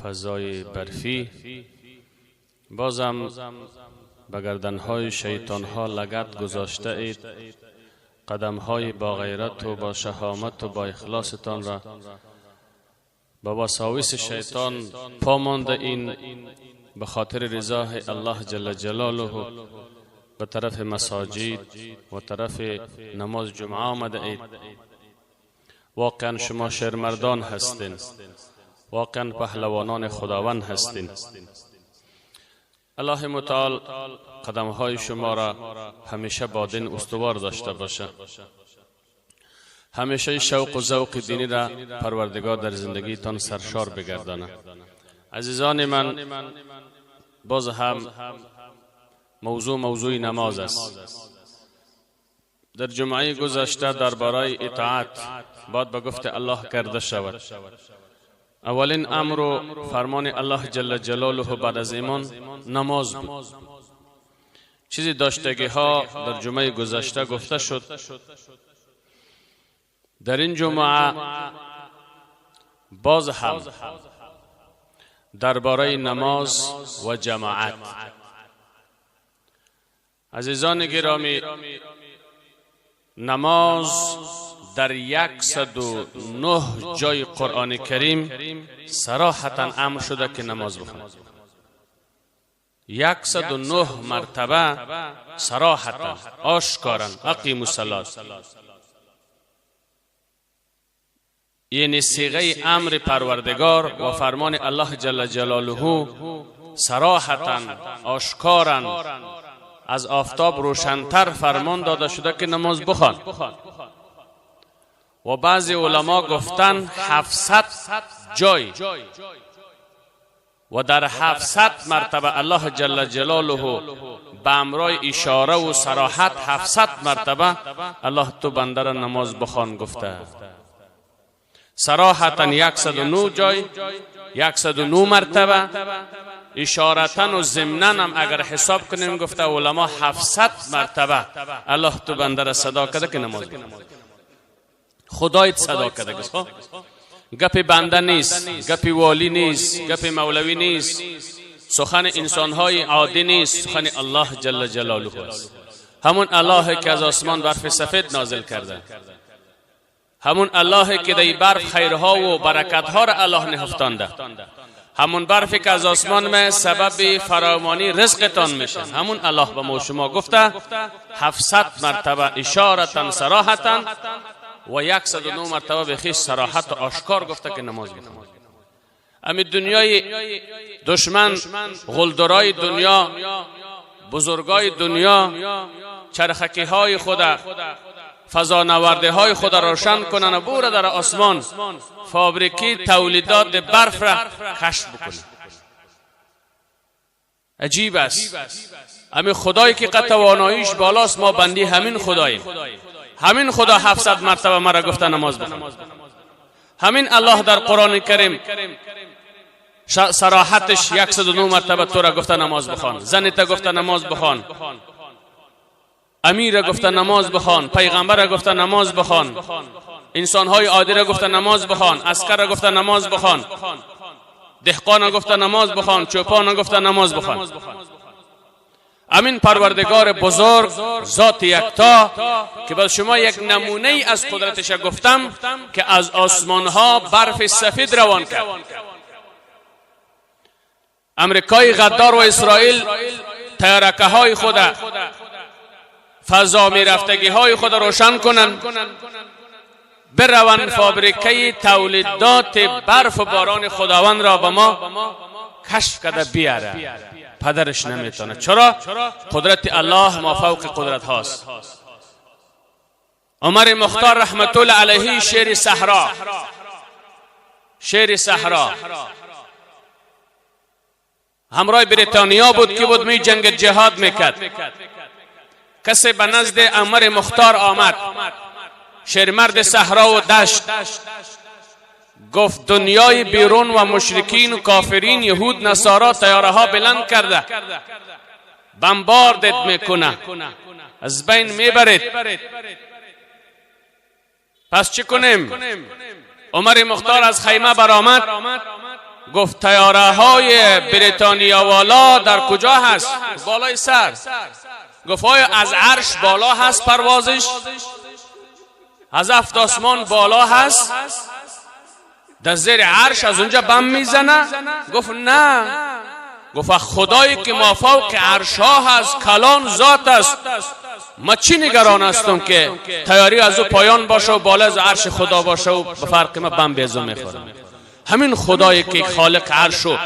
فضای برفی بازم به گردنهای شیطانها لگد گذاشته اید. قدمهای با غیرت و با شهامت و با اخلاصتان را با وساوس شیطان پامانده این به خاطر رضا الله جل جلاله به طرف مساجد و طرف نماز جمعه آمده اید. واقعا شما شیرمردان هستین، واقعا پهلوانان خداوند هستین. الله متعال قدمهای شما را همیشه با دین استوار داشته باشه. همیشه شوق و ذوق دینی را پروردگار در زندگیتان سرشار بگردانه. عزیزان من، باز هم موضوع نماز است. در جمعه گذشته درباره اطاعت باید به گفت الله کرده شود. اولین امر و فرمان الله جل جلاله بعد از ایمان نماز بود. چیزی داشتگی ها در جمعه گذشته گفته شد. در این جمعه باز هم درباره نماز و جماعت. عزیزان گرامی، نماز در 109 جای قرآن کریم صراحتاً امر شده که نماز بخوانید. 109 مرتبه صراحتاً آشکاراً اقیموا الصلاة. یعنی صیغه امر پروردگار و فرمان الله جل جلاله صراحتاً آشکاراً از آفتاب روشن‌تر فرمان داده شده که نماز بخوان. و بعضی علما گفتن 700 جای و در 700 مرتبه الله جل جلاله به امرای اشاره و صراحت 700 مرتبه الله تو بنده را نماز بخوان گفته. صراحتاً 109 جای، 109 مرتبه، اشارتاً و ضمناً هم اگر حساب کنیم گفته علما 700 مرتبه الله تو بنده را صدا کرده که نماز بخوان. خدایت صدا کرده. گپ بنده نیست، گپ والی نیست، گپ مولوی نیست، سخن انسانهای عادی نیست، سخن الله جل جلاله است. همون الله که از آسمان برف سفید نازل کرده، همون الله که در برف خیرها و برکتها را الله نهفتانده، همون برفی که از آسمان میں سبب فراوانی رزقتان میشه، همون الله به ما شما گفته 700 مرتبه اشارتاً صراحتاً و 109 مرتبه به خیش صراحت و آشکار گفته که نماز بخوانید. امی دنیای دشمن، غلدرای دنیا، بزرگای دنیا چرخکی های خود، فضانورده های خود روشن کنن و بوره در آسمان فابریکی تولیدات برف را کشف بکنن. عجیب است. امی خدایی که قطواناییش بالاست، ما بندی همین خداییم. همین خدا 700 مرتبه مرا گفته نماز بخوان. همین الله در قرآن کریم صراحتش 109 مرتبه تو را گفته نماز بخوان. زنت گفته نماز بخوان، امیر گفته نماز بخوان، پیغمبر گفته نماز بخوان، انسانهای عادی را گفته نماز بخوان، عسکر گفته نماز بخوان، دهقان گفته نماز بخوان، چوپان گفته نماز بخوان. امین پروردگار بزرگ، ذات یکتا که به شما یک نمونه از قدرتش گفتم که از آسمان ها برف سفید روان کرد. امریکای غدار و اسرائیل تیارکه های خود، فضا می رفتگی های خود روشن کنن، بروان فابریکه تولیدات برف و باران خداوند را به ما کشف کرده بیاره. پدرش نمیتونه. چرا؟ قدرت الله ما فوق قدرت هاست. عمر مختار رحمت الله علیه شیر صحرا همراه بریتانیا بود که بود می جنگ جهاد میکرد. کسی به نزد عمر مختار آمد، شیرمرد صحرا و دشت، گفت دنیای بیرون و مشرکین و کافرین، یهود نصارا طیاره ها بلند کرده، بمباردت میکنه، از بین میبرید، پس چی کنیم؟ عمر مختار از خیمه برآمد، گفت طیاره های بریتانیا والا در کجا هست؟ بالای سر. گفت آیا از عرش بالا هست پروازش؟ از هفت آسمان بالا هست؟ در زیر عرش از اونجا بم میزنه؟ گفت نه. گفت خدایی که ما فوق عرش ها هست، کلان ذات است، ما چی نگران هستم که تیاری از او پایان باشه و بالا از عرش خدا باشه و به فرق ما بم بیزو میخوره. همین خدایی که خالق عرش و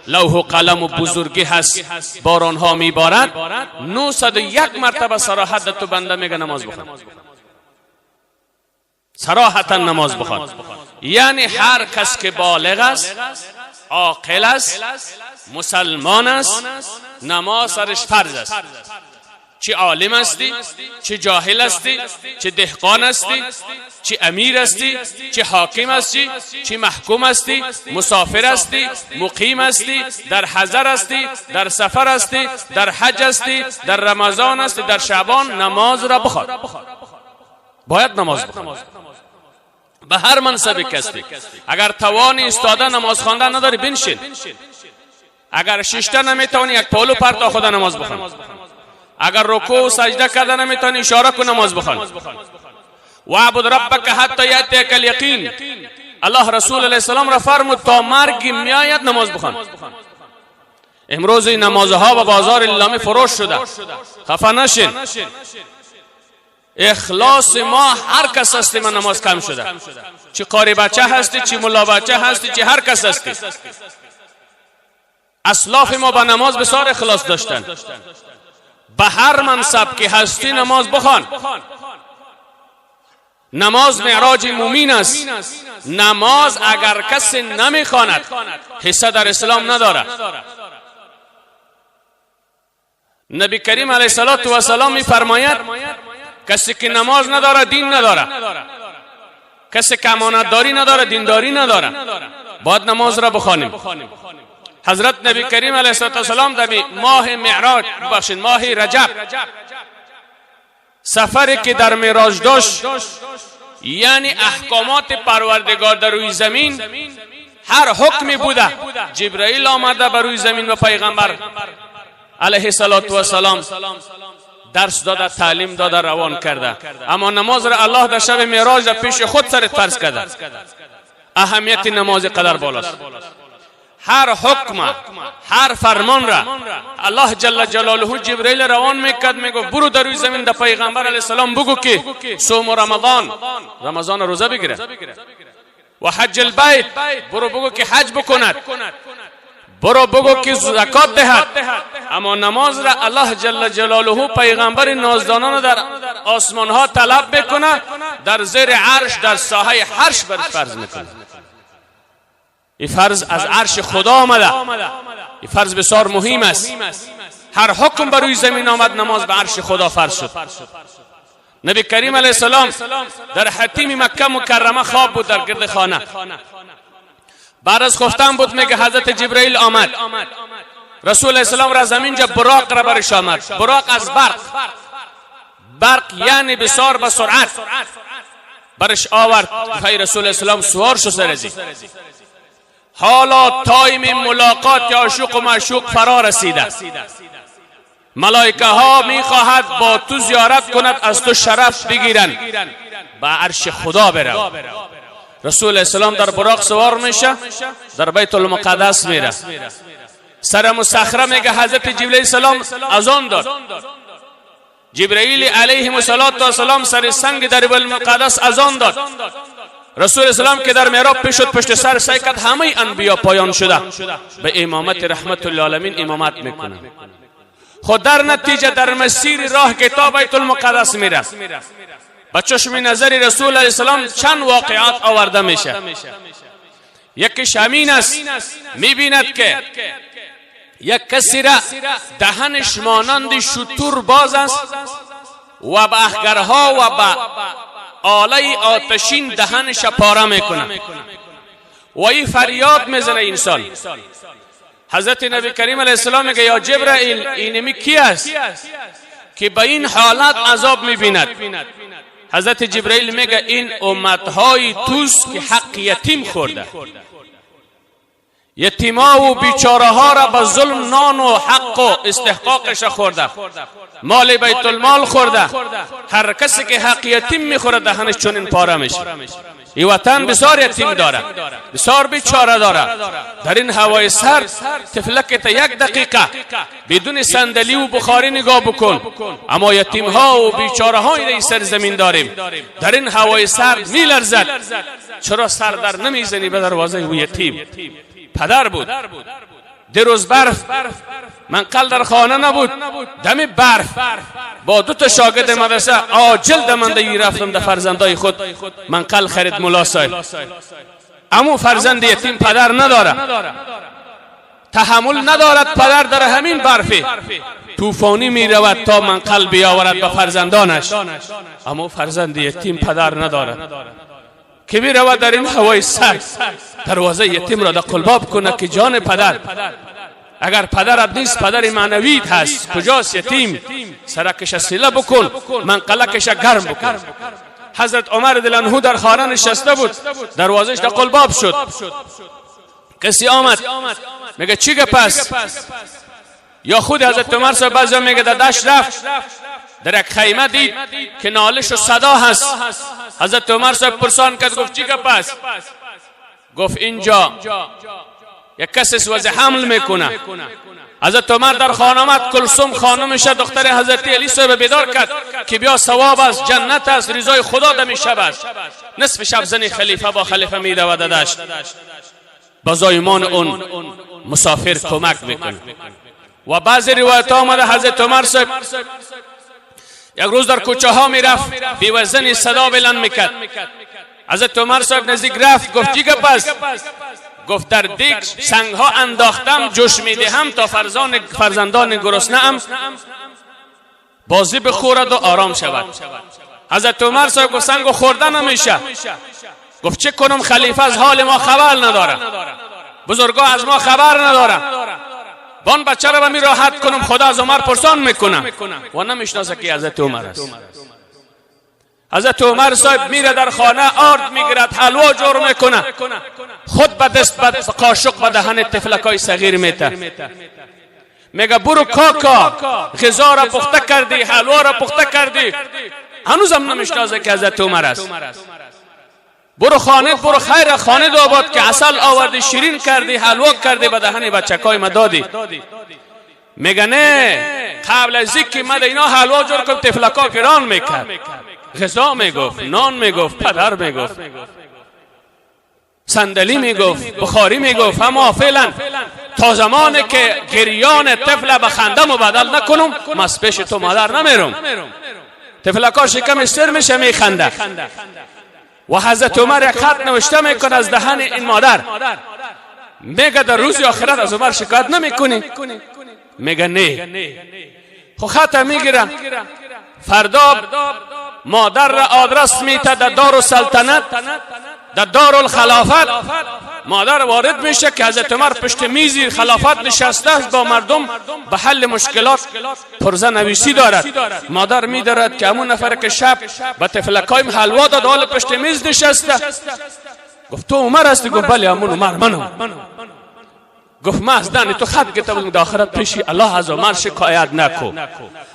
لوح و قلم و بزرگی هست باران ها میبارد، 901 مرتبه صراحت تو بنده میگه نماز بخوان، صراحتا نماز بخوان. یعنی هر کس که بالغ است، عاقل است، مسلمان است، نماز سرش فرض است. چه عالم هستی، چه جاهل هستی، چه دهقان هستی، چه امیر هستی، چه حاکم هستی، چه محکوم هستی، مسافر هستی، مقیم هستی، در حضر هستی، در سفر هستی، در حج هستی، در رمضان هستی، در شعبان، نماز را بخوان. باید نماز بخوان به هر منصبی که هستی. اگر توان ایستاده نماز خواندن نداری بنشین. اگر ششته نمیتونی یک پالو پر تا خدا نماز بخوان. اگر رکوع و سجده کردن نمیتونی اشاره کن نماز بخوان. وعبد ربک حتی یاتیک الیقین. الله رسول علیه السلام را فرمود تا مرگ میآید نماز بخوان. امروز این نمازها و بازار اسلامی فروش شده. خفه نشین. اخلاص ما هر کس هستی من نماز کم شده. چه قاری بچه هستی، چه ملا بچه هستی، چه هر کس هستی. اسلاف ما به نماز بسیار اخلاص داشتن. به هر منصب که هستی نماز بخوان. نماز معراج مومین است. نماز اگر کسی نمیخواند حصه در اسلام نداره. نبی کریم علیه السلام میفرماید کسی که نماز نداره دین نداره. کسی که امانتداری نداره دینداری نداره. باید نماز را بخوانیم. حضرت نبی کریم علیه السلام در ماه معراج ماه رجب سفری که در معراج داشت، یعنی احکامات پروردگار در روی زمین هر حکمی بوده. جبرائیل آمده بر روی زمین و پیغمبر علیه السلام درس داده، تعلیم داده، روان کرده. اما نماز را الله در شب معراج در پیش خود سر فرض کرده. اهمیت نماز قدر بالاست. هر حکم، هر فرمان را الله جل جلاله جبرئیل روان میکرد، میگفت برو در روی زمین در پیغمبر علیه السلام بگو که صوم رمضان روزه بگیره و حج البیت، برو بگو که حج بکند، برو بگو که زکات دهد. اما نماز را الله جل جلاله پیغمبر نازدانان در آسمان ها طلب بکنه، در زیر عرش در ساحه حرش بر فرض میکنه. این فرض از عرش خدا آمده. این فرض بسیار مهم است. هر حکم بر روی زمین آمد نماز به عرش خدا فرض شد. نبی کریم علیه السلام در حتیم مکه مکرمه خواب بود در گرد خانه. بعد از خفتن بود میگه حضرت جبرئیل آمد. رسول الله السلام را زمین جا براق را برش آمد. براق از برق یعنی بسیار با سرعت برش آورد. خیر رسول الله السلام سوار شد سرزی. حالا تایم ملاقات عاشق و معشوق فرا رسیده. ملائکه ها میخواهد با تو زیارت کند، از تو شرف بگیرن، به عرش خدا بره. رسول الله السلام در براق سوار میشه، در بیت المقدس میره. سر مسخره میگه حضرت جبرئیل السلام اذان داد. جبرئیل علیه السلام سر سنگ در بیت المقدس اذان داد. رسول اسلام که در محراب پیش شد، پشت سر سعی کرد همه انبیا پایان شده به امامت رحمت للعالمین امامت میکنه. خود در نتیجه در مسیر راه که تا بیت المقدس میره، با چشم نظر رسول علیه السلام چند واقعات آورده میشه. یکیش همین است، میبیند که یک کسی را دهنش مانند شتر باز است و به اخگرها و به آله آتشین دهنش پاره میکنه و این فریاد میزنه انسان. حضرت نبی کریم علیه السلام میگه یا جبرائیل اینمی کی است که به این حالت عذاب میبیند؟ حضرت جبرائیل میگه این امتهای توست که حق یتیم خورده. یتیما و بیچاره ها را به ظلم نان و حق و استحقاقش خورده، مال بیت المال خورده. هر کسی که حق یتیم میخوره دهنش چنین پاره میشه. این وطن بسیار یتیم داره، بسیار بیچاره داره. در این هوای سرد تفلک تا 1 دقیقه بدون صندلی و بخاری نگاه بکن، اما یتیم ها و بیچاره های در سرزمین داریم. در این هوای سرد میلرزد. چرا سر در نمیزنی به دروازه او یتیم؟ پدر بود، دیروز برف منقل در خانه نبود، دم برف با 2 تا شاگرد مدرسه عاجل دمندگی رفتم در فرزندای خود منقل خرید ملا صاحب. اما فرزند یتیم پدر نداره، تحمل ندارد پدر در همین برف طوفانی می رود تا منقل بیاورد به فرزندانش. اما فرزند یتیم پدر ندارد که می رود در این هوای سرد دروازه یتیم را در قلباب کنه که جان پدر، اگر پدرت نیست پدر معنویت هست، کجاست یتیم؟ سرکش سیله بکن، منقلکش گرم بکن. حضرت عمر رضی الله عنه در خانه نشسته بود، دروازش در قلباب شد. کسی آمد میگه چی گپ است؟ یا خود حضرت عمر صاحب بعضی میگه در دشت رفت، در یک خیمه دید که نالش و صدا هست. حضرت عمر صاحب پرسان کرد، گفت چی گپ است؟ گفت اینجا یک کسی وضع حمل میکنه. حضرت عمر در خانه آمد، کلثوم خانمش دختر حضرت علی صاحب بیدار کرد که بیا ثواب است، جنت است، رضای خدا دمی شب است. نصف شب زنی خلیفه با خلیفه میدود داشت، با زایمان اون مسافر کمک میکنه. و بعضی روایت آمده حضرت عمر صاحب یک روز در کوچه ها میرفت، بیوزنی صدا بلند میکرد. حضرت عمر صاحب نزدیک رفت، گفت چی گپ است؟ گفت در دیگ سنگ ها انداختم، جوش میدهم تا فرزندان گرسنه ام بازی بخورد و آرام شود. حضرت عمر صاحب گفت سنگ خورده نمیشه. گفت چه کنم؟ خلیفه از حال ما خبر نداره، بزرگا از ما خبر نداره، بان بچه را می راحت کنم خدا از عمر پرسان میکنم و نمیشناسه که حضرت عمر است. حضرت عمر صاحب میره در خانه، آرد میگیرد، حلوا جور میکنه، خود به دست قاشق به دهن تفلکای صغیر میته، میگه برو کاکا غذا را پخته کردی، حلوا را پخته کردی، هنوزم نمیشناسه که حضرت عمر است. برو خانه، برو خیر خانه آباد که عسل آوردی، شیرین کردی، حلوا کردی به دهن بچکای ما دادی. میگه نه، قبل از اینکه من اینا حلوا جور کنم تفلکا گران میکرد، غذا میگفت، نان میگفت، پدر میگفت، صندلی میگفت، بخاری میگفت. اما فعلا تا زمانی که گریان طفل به خنده مبدل نکنم من از پیش تو مادر نمیرم. طفلکا شکم سر میشه میخنده. و حضرت عمر یک خط نوشته میکنه از دهن این مادر، میگه در روز آخرت از عمر شکایت نمیکنی؟ میگه نه. خب خط میگیره، فردا مادر را آدرس میته در دارالسلطنت، در دارالخلافت. مادر وارد میشه که حضرت عمر پشت میزی خلافت نشسته است، با مردم به حل مشکلات پرزه نویسی دارد. مادر میدارد که همون نفر که شب به تفلکای حلوا داد حال پشت میز نشسته. گفت تو عمر هستی؟ گفت بله همون عمر منم. گفت من از دهن تو خط گرفتم در آخرت پیشی الله از عمر شکایت نکو،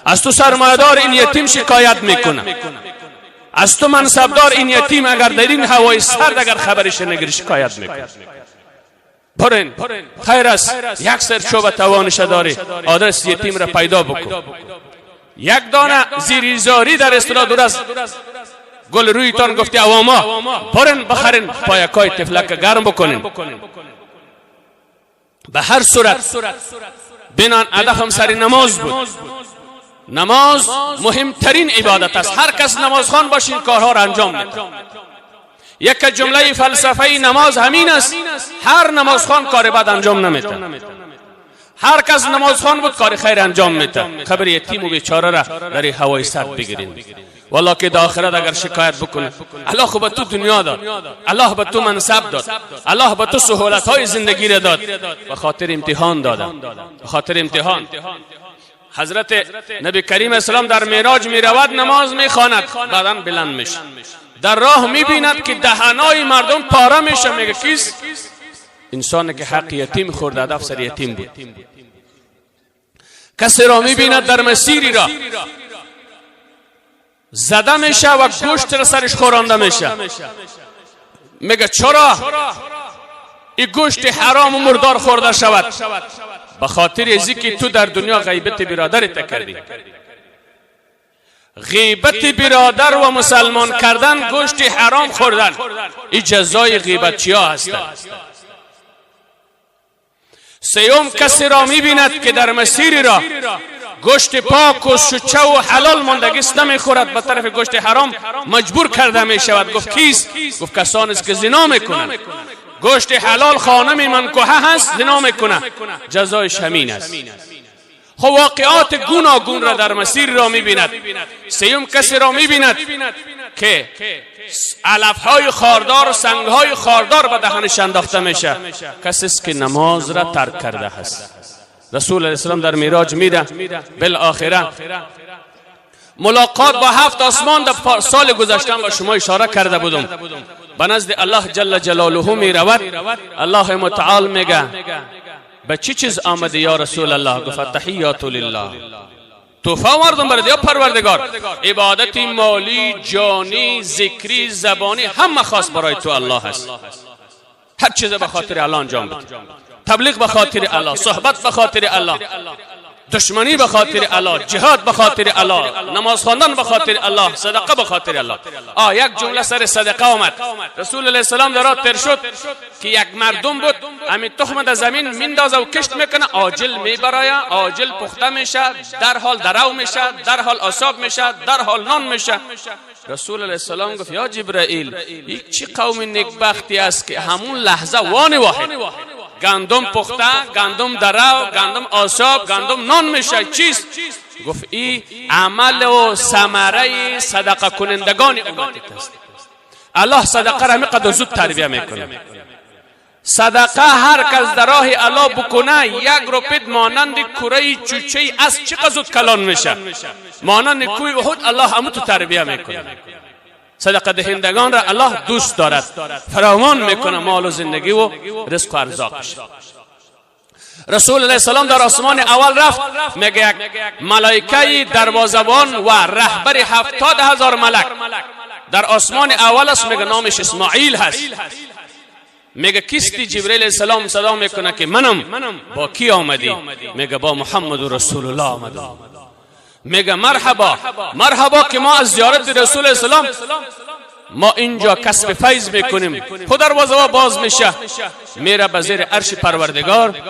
از تو سرمایه‌دار این یتیم شکایت میکنه، از تو منصبدار این یتیم اگر در این هوای سرد اگر خبرش نگیری شکایت میکنه. برین خیر است، یک سر شو توانش داری، آدرس یتیم را پیدا بکن. یک دانه زیریزاری در اصطلاح دور از گل رویتان گفتی عواما، برین بخرین پایکای تفلک گرم بکنین. به هر صورت بنان هدفم سر نماز بود. نماز مهمترین عبادت است. هر کس نمازخوان باشین کارها را انجام میده. یک جمله فلسفه‌ای نماز همین است، هر نمازخوان کار بد انجام نمیده. هر کس نمازخوان بود کار خیر انجام میده. خبر یتیم و بیچاره را در هوای سرد بگیرین. والله که در آخرت اگر شکایت بکنه، الله خوب تو دنیا داد، الله به تو منصب داد، الله به تو سهولت های زندگی را داد، به خاطر امتحان دادن، به خاطر امتحان. حضرت نبی کریم اسلام در معراج می رود، نماز می خواند، بعداً بلند میشه، در راه می بیند که دهنای مردم پاره میشه. میگه کیست؟ انسانی که حق یتیم خورد هدف سر یتیم بود. کسی را میبیند در مسیری را زده میشه و گوشت را سرش خورانده میشه، میگه چرا این گوشت حرام و مردار خورده شود؟ به خاطر ازی که تو در دنیا غیبت برادرت کردی. غیبت برادر و مسلمان کردن، گوشت حرام خوردن، این جزای غیبتچی ها هستند. سیوم کسی را میبیند که در مسیر را گوشت پاک و شچه و حلال ماندگیست نمیخورد، به طرف گوشت حرام مجبور کرده میشود. گفت کیست؟ گفت کسانی است که زنا میکنند. گوشت حلال خانم منکوحه هست، زنا میکنه، جزایش همین است. خب واقعات گوناگون را در مسیر را میبیند. سیوم کسی را میبیند که علفهای خاردار و سنگهای خاردار به دهنش انداخته میشه، کسی است که نماز را ترک کرده است. رسول علیه السلام در معراج میره، بالاخره ملاقات با 7 آسمان در سال گذشته با شما اشاره کرده بودم. به نزد الله جل جلاله می رود. الله متعال میگه به چی چیز آمده یا رسول الله؟ گفت تحیات لله، توفه آوردم برای یا پروردگار. عبادتی مالی، جانی، ذکری، زبانی همه خاص برای تو الله هست. هر چیز به خاطر الله انجام بده. تبلیغ به خاطر الله، صحبت به خاطر الله، دشمنی به خاطر الله، جهاد به خاطر الله، نماز خواندن به خاطر الله، صدقه به خاطر الله. یک جمله سر صدقه آمد. رسول علیه السلام در راه تر شد که یک مردم بود، همین تخم در زمین میندازه و کشت میکنه، عاجل میبراید، عاجل پخته میشه، در حال درو میشه، در حال آساب میشه، در حال نان میشه. رسول علیه السلام گفت یا جبرائیل، یک چی قوم نیکبختی است که همون لحظه وان واحد گندم پخته، گندم درو، گندم آساب، گندم نان میشه. چیست؟ گفت ای عمل و ثمره صدقه کنندگان امتت است. الله صدقه را همینقدر زود تربیه میکنه. صدقه هر کس در راه الله بکنه، 1 روپیت مانند کره چوچه از چقدر زود کلان میشه، مانند کوه احد الله همون تو تربیه میکنه. صدقه دهندگان را الله دوست دارد، فراوان میکنه مال و زندگی و رزق و ارزاقش. رسول علیه السلام در آسمان اول رفت، میگه یک ملائکه دروازه‌بان و رهبر 70,000 ملک در آسمان اول است، میگه نامش اسماعیل هست. میگه کیستی؟ جبرئیل علیه السلام صدا میکنه که منم. با کی آمدی؟ میگه با محمد رسول الله آمدم. میگه مرحبا مرحبا که ما از زیارت رسول السلام ما اینجا کسب فیض میکنیم. خود دروازه باز میشه، میره به زیر عرش پروردگار.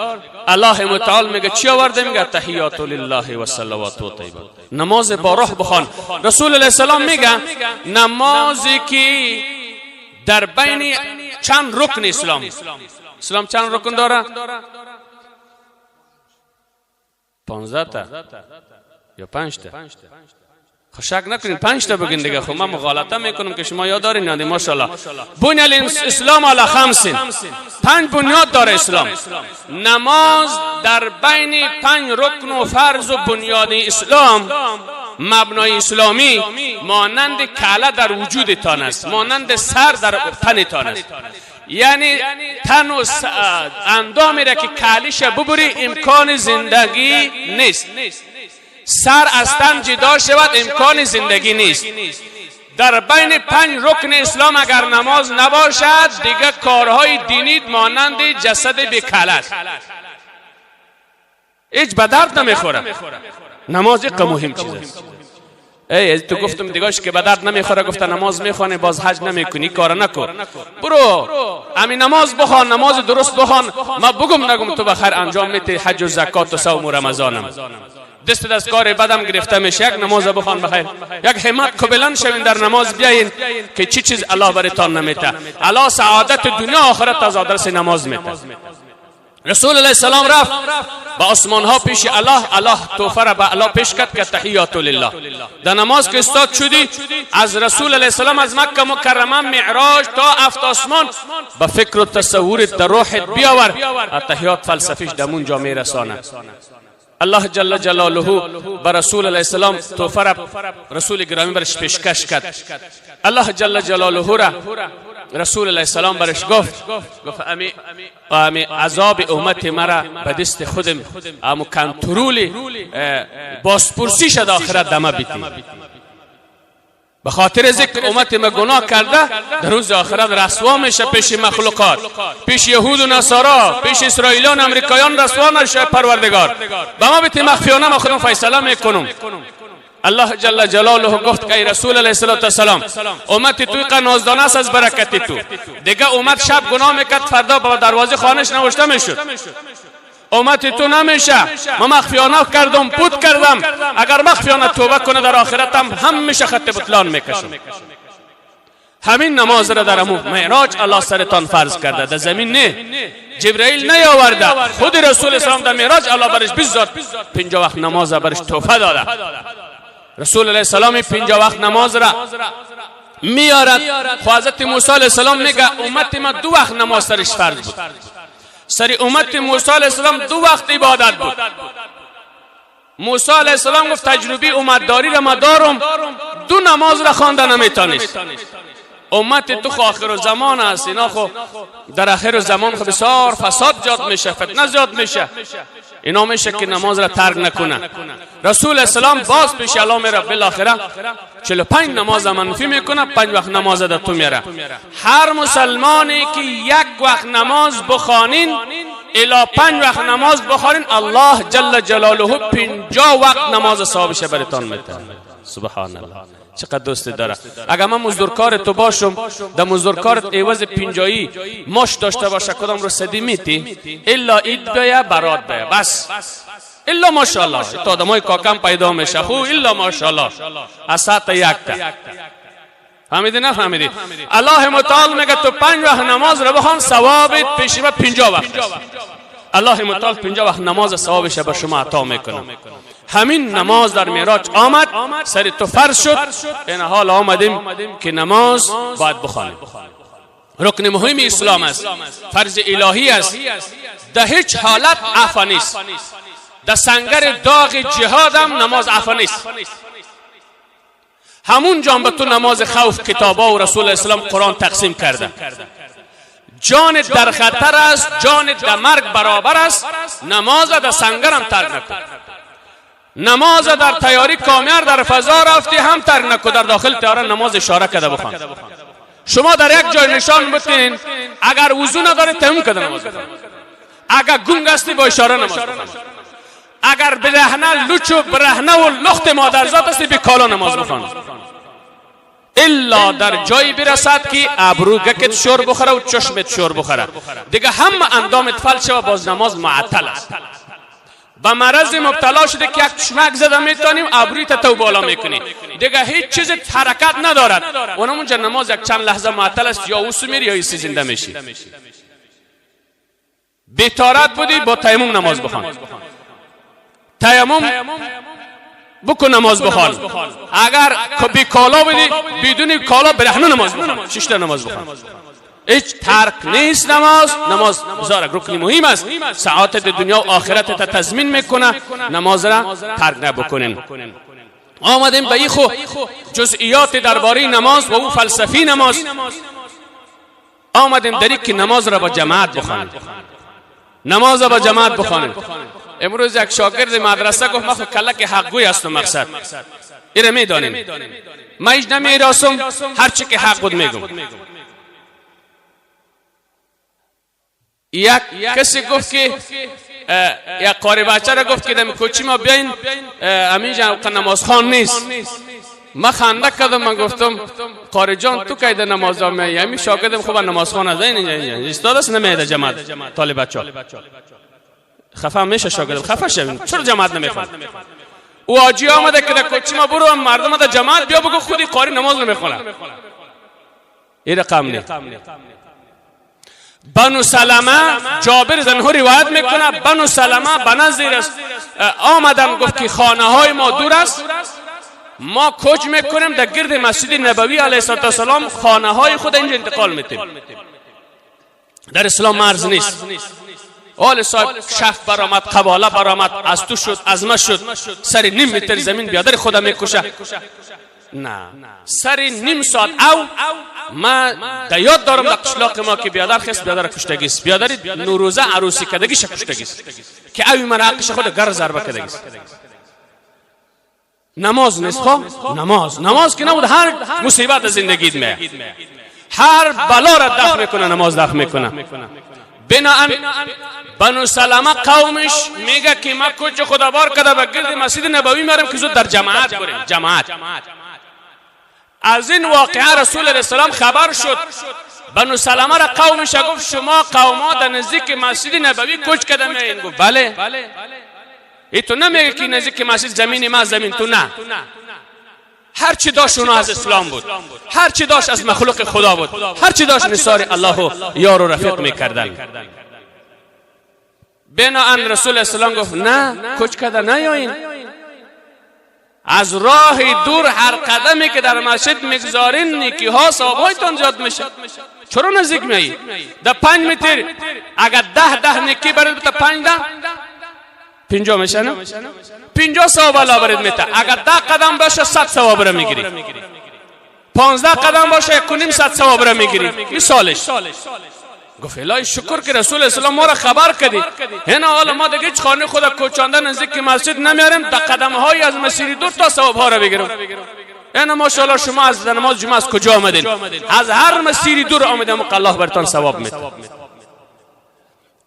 الله متعال میگه چی آورده؟ میگه تحیات لله و صلوات و طیبات، نماز با روح بخوان. رسول علیه السلام میگه نمازی که در بین چند رکن اسلام چند رکن داره؟ 15 تا یا 5 تا؟ شک نکنین 5 تا بگین دیگه. خب من مغالطه میکنم که شما یاد دارین نه؟ ماشاءالله. بنی الاسلام علی 5، 5 بنیاد داره اسلام. نماز در بین 5 رکن و فرض و بنیاد اسلام، مبنای اسلامی مانند کله در وجودتان است، مانند سر در تنتان است. یعنی تن و اندامی را که کلیش ببری امکان زندگی نیست. سر از تن جدا شود امکان زندگی نیست. در بین 5 رکن اسلام اگر نماز نباشد دیگه کارهای دینی مانند جسد بیکله، هیچ به درد نمیخوره. نماز یک مهم چیز است. تو گفتم دیگهش که به درد نمیخوره، گفته نماز میخوانی باز حج نمیکنی، کار نکن. برو همین نماز بخوان، نماز درست بخوان. ما بگم نگم تو بخیر انجام میدی حج و زکات و صوم و رمضانم، دست کار بدم گرفته میشه. یک نماز بخوان بخیر، یک همت کبلن شوین در نماز بیاین که چی چیز الله براتون نمیده. الله سعادت دنیا آخرت از آدرس نماز میده. رسول علیه السلام رفت با آسمان ها پیش الله توفه را به الله پیش کرد که تحیات لله. در نماز که استاد شدی از رسول علیه السلام از مکه مکرمه معراج تا 7 آسمان به فکر و تصورت در روحت بیاور. تحیات فلسفیش دمون جا میرسانه. الله جل جلاله بر رسول علیه السلام توفه را رسول گرامی برش پیشکش کرد. الله جل جلاله را رسول الله السلام برش گفت امی عذاب امت مرا به دست خودم امو کنترول بازپرسی شد آخرت دمه بیتی، به خاطر از اینکه امت ما گناه کرده در روز آخرت رسوا میشه پیش مخلوقات، پیش یهود و نصارا، پیش اسرائیلیان امریکایان رسوا نشه پروردگار. به ما بیتی مخفیانه ما خودم فیصله میکنم. الله جل جلاله گفت که ای رسول علیه السلام امت توی قنازدانه است از برکت تو، دیگه امت شب گناه میکرد فردا با دروازه خانش نوشته میشد. امت تو نمیشه، ما مخفیانه کردم پود کردم، اگر مخفیانه توبه کنه در آخرت هم میشه خط بطلان میکشم. همین نماز را در معراج الله سرتان فرض کرده، در زمین نه، جبرائیل نیاورده، خود رسول اسلام در معراج الله برش 50 وقت نماز برش تحفه داده. رسول علیه السلام 50 وقت نماز را میارد. حضرت موسی علیه السلام میگه امت ما 2 وقت نماز سرش فرض بود، سری امت موسی علیه السلام 2 وقت عبادت بود. موسی علیه السلام گفت تجربی امت داری را ما دارم، 2 نماز را خوانده نمیتونست. امت تو آخر زمان است، اینا خو در آخر زمان خو بسیار فساد زیاد میشه، فتنه زیاد میشه، اینا میشه که نماز را ترک نکنه. رسول اسلام باز پیش الله میره، بالاخره 45 نماز منفی میکنه، 5 وقت نماز در تو میره. هر مسلمانی که 1 وقت نماز بخوانین الی 5 وقت نماز بخوانین، الله جل جلاله 50 وقت نماز ثوابش براتون میده. سبحان الله، چقدر دوست داره. اگر من مزدورکار تو باشم، در مزدورکارت عوض 50 ماش داشته باشه، کدام رو صدی میتی؟ الا اید بیا برات بیا، بس الا ماشاءالله تو آدمای کاکم پیدا میشه، خو الا ماشاءالله اسات یک تا. فهمیدی نه فهمیدی؟ الله متعال میگه تو 5 وقت نماز رو بخوان ثوابت پیش ما 50 وقت. الله متعال 50 وقت نماز ثوابش به شما عطا میکنه. همین نماز در معراج آمد، سر تو فرض شد، این حال آمدیم که نماز باید بخوانیم. رکن مهم اسلام است، فرض الهی است، در هیچ حالت عفو نیست. در سنگر داغ جهاد هم نماز عفو نیست. همون جان به تو نماز خوف کتابا و رسول اسلام قرآن تقسیم کرده. جان در خطر است، جان در مرگ برابر است، نماز در سنگر هم ترک نکن. نماز در تیاری کامیار در فضا رفتی هم ترک نکن، در داخل تیاره نماز اشاره کده بخوان. شما در یک جای نشان بتین، اگر وضو نداره تیمم کده نماز بخوان، اگر گنگ هستی با اشاره نماز بخوان، اگر برهنه لچ و برهنه و لخت مادرزاد هستی به کالا نماز بخوان، الا در جایی برسد که ابروگکت شور بخوره و چشمت شور بخوره، دیگه هم اندامت فلج و باز نماز معطل است. با مرض مبتلا شده که یک چشمک زده میتونیم ابرویت تو بالا میکنی، دیگه هیچ چیز حرکت ندارد، اونمونجا نماز یک چند لحظه معطل است، یا اوسو میری یا ایسی زنده میشی. بی‌طهارت بودی با تیمم نماز بخوان، تیمم بکن نماز بخوان. اگر بی کالا بودی بدون کالا برهنه نماز بخوان، 6 تا نماز بخوان. هیچ ترک نیست نماز بزرگ رکن مهم است، سعادت دنیا و آخرت تا تضمین میکنه. نماز را ترک نبکنین. آمدیم به این خو جزئیات درباره نماز و او فلسفی نماز آمدیم در که نماز را با جماعت بخوانیم، نماز را با جماعت بخوانیم. امروز یک شاگرد مدرسه گفت من خود کلک حق گوی هستم، مقصد ایره میدانیم، من ایش نمیراسم، هرچی که حق بود میگم. یک کسی گفت که یک قاری بچه را گفت که دم کوچی ما بیاین همینجا نماز خوان نیست. من خنده کردم، من گفتم قاری جان تو که نماز میایی، همین شاگردم خوب نماز خوان از اینجا استاد است نمیده جماعت طالب بچه خفه میشه، شاگردم خفه شوین چرا جماعت نمیخوان. او آجی آمده که در کوچی ما برو مردم در جماعت بیا بگو خودی قاری نماز نمیخونه. این رقم نه. بنو سلمه جابر زنهو روایت میکنه، بنو سلمه بنظیر آمدن گفت که خانه های ما دور است، ما کوچ میکنیم در گرد مسجد نبوی علیه السلام، خانه های خود اینجا انتقال میتیم. در اسلام مرز نیست. آل صاحب شف برآمد، قباله برآمد، از تو شد از ما شد، سر نیم متر زمین بیادر خدا میکشه. نه سر نیم ساعت او ما در یاد دارم در قشلاق ما که بیادر خیست بیادر کشتگیست، بیادری نوروزه عروسی کدگیش کشتگیست که اوی من حقش خود گر ضربه کدگیست. نماز نیست خواه؟ نماز که نبود هر مصیبت زندگیت میه، هر بلا را دفع میکنه، نماز دفع میکنه. بناهن بنو سلمه قومش میگه که ما کوچه خدا بار کده به گرد مسجد نبوی میرم که زود در جماعت بریم. جماعت از این واقعه رسول علیه السلام خبر شد. بنو سلمه را قومش گفت شما قوما در نزدیک مسجد نبوی کوچ کده میین؟ گفت بله. ای تو نمیگه که نزدیک مسجد زمین ما زمین تو نه، هر چی داشت اونو از اسلام بود، هر چی داشت از مخلوق خدا بود، هر چی داشت نثار الله یار و رفیق میکردن. بناهن رسول اسلام گفت نه کوچ کده نیاین، از راه دور هر قدمی که در مسجد میگذارین نیکی ها ثواب هایتان زیاد میشه. چرا نزدیک میایی؟ در 5 متر اگر 10 نیکی برید تا 50 میشه نه؟ 50 ثواب الله برید میته. اگر 10 قدم باشه 100 ثواب را میگیری، 15 قدم باشه 1.5 ثواب را میگیری. مثالش. گفت الهی شکر که رسول اسلام ما را خبر کردی. هنا حالا ما دیگه هیچ خانه خدا کوچانده نزدیک مسجد نمیاریم، در قدم های از مسیر دور تا ثواب ها را بگیریم. یعنی ماشاءالله شما از نماز جمعه از کجا آمدین؟ از هر مسیری دور آمدیم و الله برتان ثواب میده.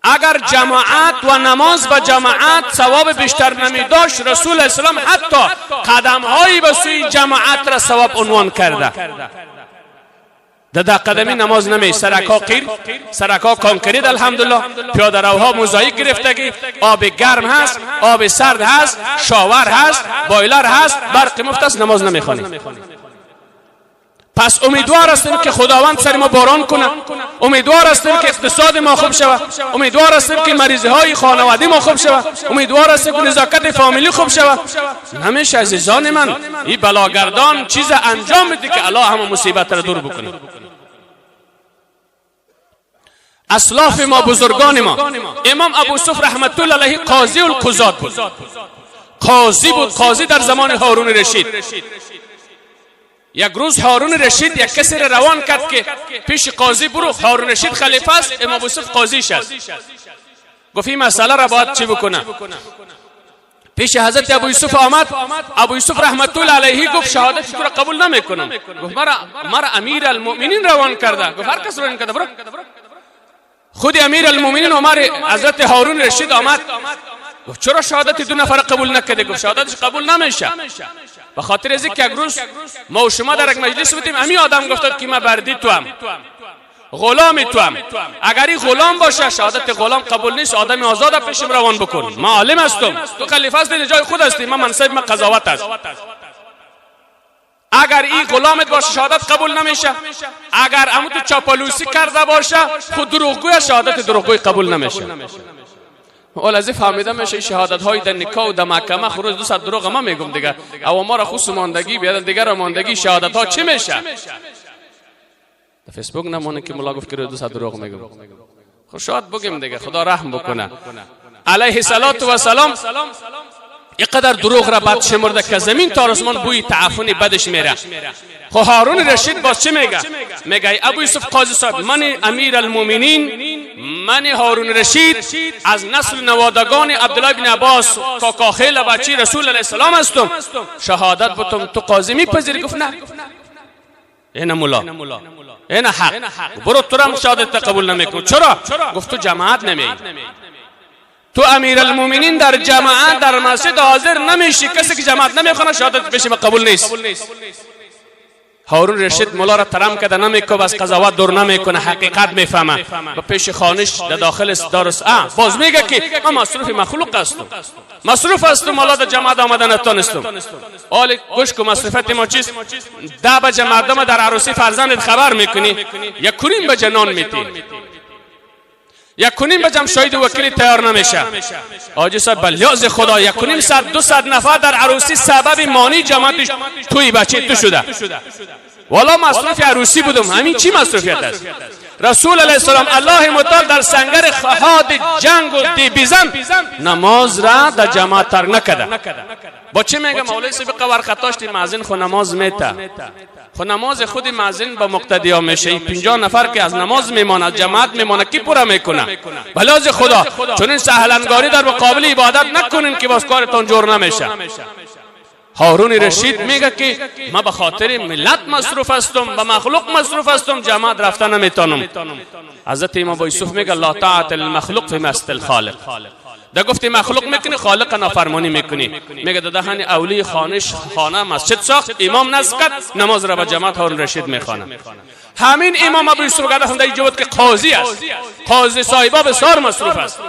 اگر جماعت و نماز با جماعت ثواب بیشتر نمی داشت، رسول اسلام حتی قدم هایی به سوی جماعت را ثواب عنوان کرده. در قدمی نماز نمی، سرکا قیر، سرکا کانکرید، الحمدلله پیاده روها موزاییک گرفتگی، آب گرم هست، آب سرد هست، شاور هست، بایلر هست، برق مفت است، نماز نمیخوانی. پس امیدوار هستیم که خداوند سر ما باران کنه، امیدوار هستیم که اقتصاد ما خوب شود، امیدوار هستیم که مریضی های خانوادگی ما خوب شود، امیدوار هستیم که نزاکت فامیلی خوب شود. همیشه عزیزان من این بلاگردان چیز انجام میده که الله همه مصیبت را دور بکنه. اسلاف ما، بزرگان ما، امام ابو یوسف رحمت الله علیه قاضی القضات بود، قاضی بود، قاضی در زمان هارون رشید. یک روز هارون رشید یک کسی را روان کرد که پیش قاضی برو، هارون رشید خلیفه است، امام ابو یوسف قاضیش است. گفت این مسئله را باید چی بکنه؟ پیش حضرت ابو یوسف آمد. ابو یوسف رحمت الله علیه گفت شهادت تو را قبول نمیکنم. گفت مرا امیر المؤمنین روان کرده. گفت هر کس روان کرده برو. خود امیر المؤمنین عمر حضرت هارون رشید آمد. گفت چرا شهادت 2 نفر قبول نکرده؟ گفت شهادتش قبول نمیشه به خاطر از اینکه یک روز ما و شما در یک مجلس بودیم، همین آدم گفت که من بردی توام، غلام توام، اگر این غلام باشه شهادت غلام قبول نیست، آدم آزاد پیشم روان بکن، ما عالم هستم، تو خلیفه هستی، جای خود هستی، من منصب من قضاوت است. اگر این غلامت باشه شهادت قبول نمیشه، اگر امو تو چاپلوسی کرده باشه خود دروغگوی، شهادت دروغگوی قبول نمیشه. اول از فهمیده میشه شهادت های در نکاح و در محکمه خروج 200 دروغ ما میگم دیگه، او ما را خصوص ماندگی بیاد دیگه را ماندگی شهادت ها چی میشه؟ در فیسبوک نمونه که ملا گفت که 200 دروغ میگم. خب شاید بگیم دیگه، خدا رحم بکنه. علیه الصلاة و السلام اینقدر دروغ را بد شمرده که زمین تا آسمان بوی تعفن بدش میره. خب هارون رشید باز چه میگه؟ میگه ابو یوسف قاضی صاحب، من امیر المؤمنین، من هارون رشید از نسل نوادگان عبدالله بن عباس کاکاخیل بچی رسول علیه السلام هستم، شهادت بتم تو قاضی میپذیری؟ گفت نه. این مولا، این حق، برو تو را شهادت قبول نمیکنم. چرا؟ گفت تو جماعت نمیایی، تو امیر المؤمنین در جماعت در مسجد حاضر نمیشی، کسی که جماعت نمیخونه شهادت پیش ما قبول نیست. هارون رشید مولا را ترم کرده نمیکنه، بس قضاوت دور نمیکنه، حقیقت میفهمه و پیش خانش در داخل دارس باز میگه که من مصروف مخلوق هستم، مصروف هستم، مولا در جماعت آمدن نتونستم. حالا گوش کن، مصروفیت ما چیست؟ 10 بجه مردم در عروسی فرزندت خبر میکنی، 1:15 بجه نان میتی، 1:15 بجه شاید وکیل تیار نمیشه. آجی صاحب بلیاز خدا 1:15 ساعت 200 نفر در عروسی سبب مانی جماعتش توی بچه تو شده. والا مصروف عروسی بودم، همین چی مصروفیت است؟ رسول علیه السلام الله متعال در سنگر خهاد جنگ و دیبیزن نماز را در جماعت ترک نکده. با چه میگه مولوی صاحب قوار خطاشتی مؤذن خو نماز میته، خو نماز خود مؤذن با مقتدی ها میشه. 50 نفر که از نماز میماند جماعت میماند کی پورا میکنه؟ بلاز خدا چون این سهلنگاری در مقابل عبادت نکنین که باز کارتون جور نمیشه. هارون رشید میگه که ما به خاطر ملت مصروف هستم، به مخلوق مصروف هستم، جماعت رفتن نمیتونم. حضرت امام ابو یوسف میگه لا طاعت المخلوق فی معصیت الخالق. در گفتی مخلوق میکنی خالق نافرمانی میکنی. میگه در دهن اولی خانه مسجد ساخت، امام نسکت، نماز را به جماعت هارون رشید میخوانه. همین امام ابو یوسف گفته هم در جوت که قاضی است، قاضی صاحبا بسیار مصروف است،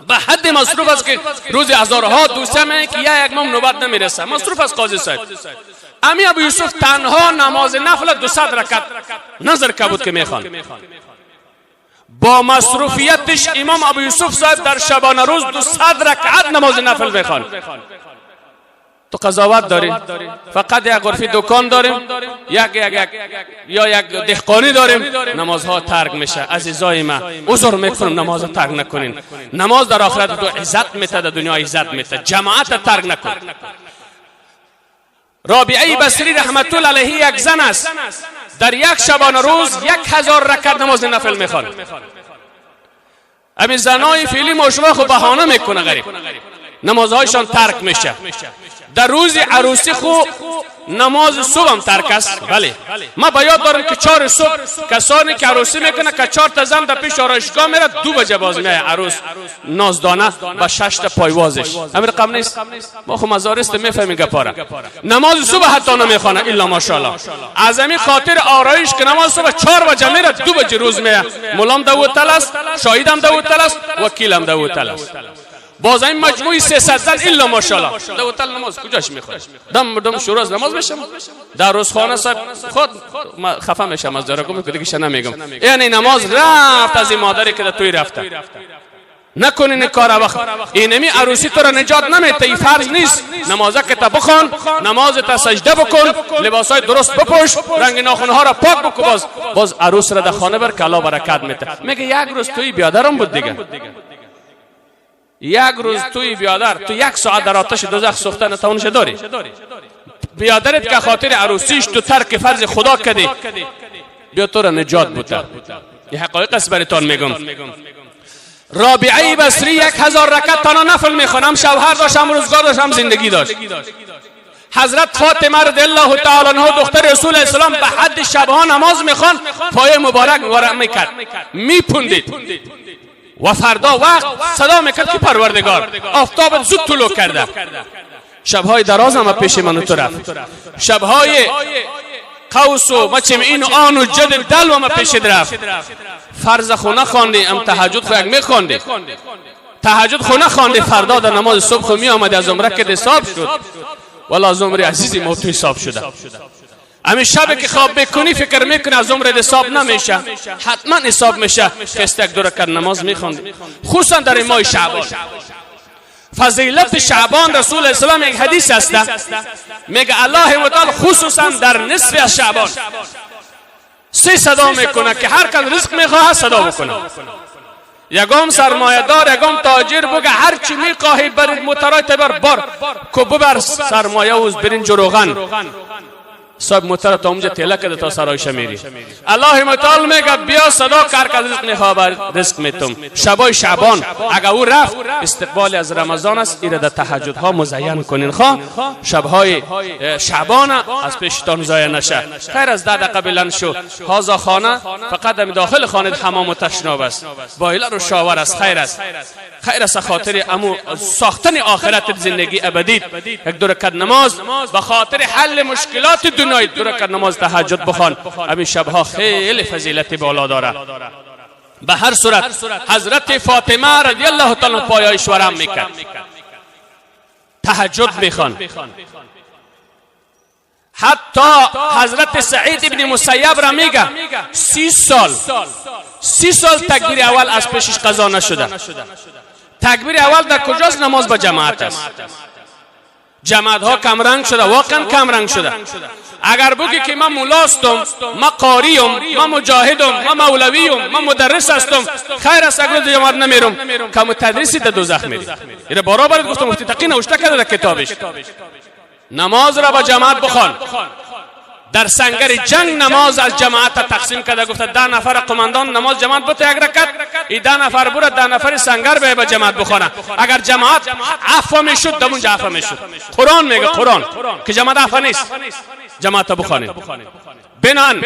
به حد مصروف است که روز هزارها دوسته میگه که یک مام نوبت نمیرسه، مصروف است قاضی صاحب. امی ابو یوسف تنها نماز نفل 200 رکعت نظر که بود که میخوان. با مصروفیتش امام ابو یوسف صاحب در شبانه روز 200 رکعت نماز نفل میخوان. تو قضاوت داریم، فقط یک غرفه دکان داریم، یک دهقانی داریم، نمازها ترک میشه. عزیزای من عذر میکنم نماز ترک نکنین. نماز در آخرت تو عزت میته، در دنیا عزت میته. جماعت ترک نکن. رابعه بصری رحمت الله علیه یک زن است، در یک شبانه روز 1000 رکعت نماز نفل میخوان. همین زنای فعلی مشوا خو بهانه میکنه، غریب نمازهایشان ترک میشه. در روز عروسی خو نماز صبح هم ترک است. بله ما با یاد دارم که 4 صبح کسانی که عروسی میکنه که 4 تا زن در پیش آرایشگاه میره، 2 بجه باز میاد عروس نازدانه با 6 تا پایوازش. همین رقم نیست؟ ما خو مزارست میفهمیم گپاره. نماز صبح حتی نمیخونه الا ماشاءالله. از همین خاطر آرایش که نماز صبح 4 بجه میره، 2 بجه روز میاد. مولام داوود تل است، شاهدم داوود تل است، وکیلم داوود تل است. باز این مجموعی 300 زن الا ماشاءالله. داوطل نماز کجاش میخواد؟ دم شروع از نماز بشه. در روزخانه صاحب خود خفه میشم از دارم که دیگه نمیگم. یعنی نماز رفت از این مادری که توی رفته. نکنین کار وقت اینمی عروسی تو را نجات نمیده. این فرض نیست. نمازه که تا بخوان، نماز تا سجده بکن، لباسای درست بپوش، رنگ ناخنها را پاک بکن، باز عروس را در خانه بر کلا برکت میده. میگه یک روز توی بیادرم بود دیگه. یک روز توی بیادر تو 1 ساعت در آتش دوزخ سوختن توانش داری؟ بیادرت که خاطر عروسیش تو ترک فرض خدا کردی، بیا تو را نجات بوده. یه حقایق است براتون میگم. رابعه بصری 1000 رکعت تنها نفل میخوانم، شوهر داشت، هم روزگار داشت، هم زندگی داشت. حضرت فاطمه رضی الله تعالی عنها دختر رسول اسلام به حد شبها نماز میخوان، پای مبارک ورم میکرد، میپوندید و فردا وقت صدا میکرد که پروردگار آفتاب زود طلوع کرده. شبهای دراز هم پیش من تو رفت، شبهای قوس و مچمعین و آن و جد دل و ما پیش رفت. فرض خونه خواندی، ام تهجد خو یک میخواندی، تهجد خونه خواندی، فردا در نماز صبح خو می آمدی، از عمره که حساب شد. والا از عمر عزیزی ما تو حساب شده. همین شب که خواب بکنی فکر میکنی از عمر حساب نمیشه، حتما حساب میشه. که 1 رکعت نماز میخوند، خصوصا در ماه شعبان. فضیلت شعبان رسول اسلام یک حدیث است، میگه الله تعالی خصوصا در نصف از شعبان 3 صدا میکنه که هر کس رزق میخواه صدا بکنه. یگام سرمایه دار، یگام تاجر بگه هر چی میخواهی برید موترای تبر بار کو ببر سرمایه وز برین جروغن صاحب موتر تا اونجا تیله کده تا سرایش میری. الله متعال میگه بیا صدا کار که رزق نخواه رزق میتم. شبای شعبان اگه او رفت استقبال از رمضان است، ایره در تهجدها مزین کنین. خواه شبهای شعبان از پیشتان زایه نشه. خیر از 10 دقیقه بلند شو، هازا خانه فقط داخل خانه حمام و تشناب است، بایلر و شاور است. خیر است، خیر است خاطر امو ساختن آخرت زندگی ابدی. 1 رکعت نماز به خاطر حل مشکلات دنیا، 2 رکعت نماز تهجد بخوان. همین شبها خیلی فضیلت بالا داره. به هر صورت حضرت فاطمه رضی الله تعالی پایایش ورم میکرد، تهجد میخوان. حتی حضرت سعید ابن مسیب را میگه 30 سال تکبیر اول از پیشش قضا نشده. تکبیر اول در کجاست؟ نماز با جماعت است. جماعت ها کم رنگ شده، واقعا کم رنگ شده. اگر بگی که من مولاستم، من قاریم، من مجاهدم، من مولویم، من مدرس هستم، خیر است اگر دو جماعت نمیرم، کم تدریسی در دوزخ میری. اینه برابر گفتم مفتی تقی نوشته کرده در کتابش. نماز را با جماعت بخوان. در سنگر جنگ نماز از جماعت تقسیم کرده، گفته 10 نفر قماندان نماز جماعت بوده یک رکعت، این 10 نفر بوده 10 نفر سنگر به جماعت بخونه. اگر جماعت عفو میشد دمونجا عفو میشد. قرآن میگه، قرآن که جماعت عفو نیست، جماعت بخونید. بنان